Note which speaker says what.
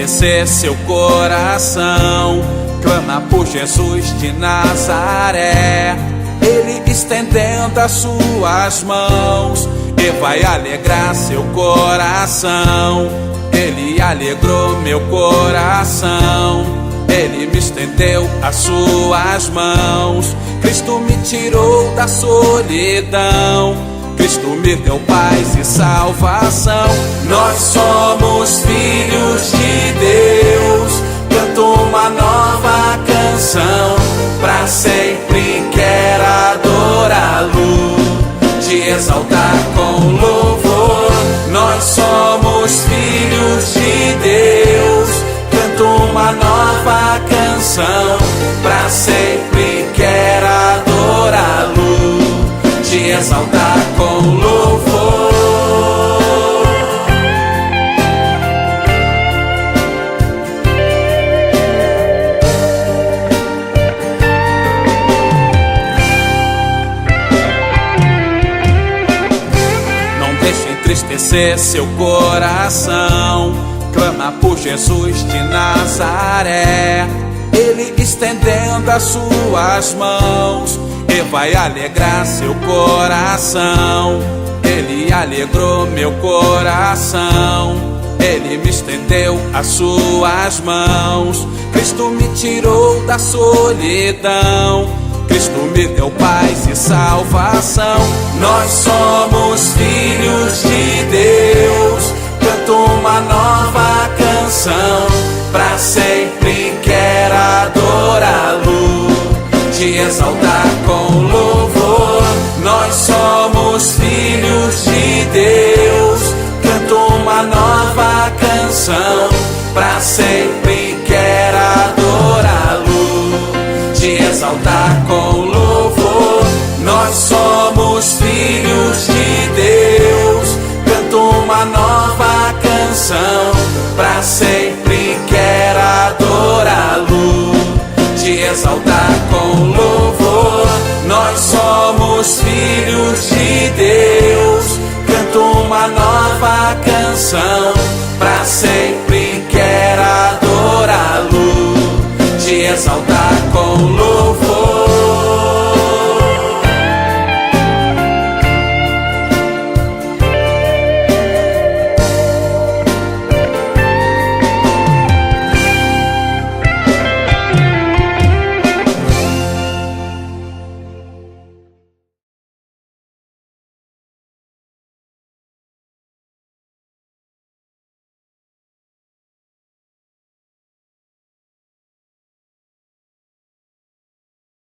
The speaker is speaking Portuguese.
Speaker 1: entristecer seu coração, clama por Jesus de Nazaré. Ele estendendo as suas mãos e vai alegrar seu coração. Ele alegrou meu coração, Ele me estendeu as suas mãos. Cristo me tirou da solidão, Cristo me deu paz e salvação. Nós somos filhos de Deus, canto uma nova canção. Pra sempre quero adorá-lo, te exaltar com louvor. Nós somos filhos de Deus, canto uma nova canção. Pra sempre quero adorá-lo, te exaltar com louvor. Não deixe entristecer seu coração, clama por Jesus de Nazaré. Ele estendendo as suas mãos e vai alegrar seu coração. Ele alegrou meu coração, Ele me estendeu as suas mãos. Cristo me tirou da solidão, Cristo me deu paz e salvação. Nós somos filhos de Deus, canto uma nova canção. Pra sempre quero adorá-lo, te exaltar com louvor. Nós somos filhos de Deus, canto uma nova canção. Pra sempre quero adorá-lo, te exaltar com louvor. Nós somos filhos de Deus, canto uma nova canção. Pra sempre quero adorá-lo, te exaltar com louvor. Nós somos filhos de Deus, canto uma nova canção. Pra sempre quero adorá-lo, te exaltar com louvor.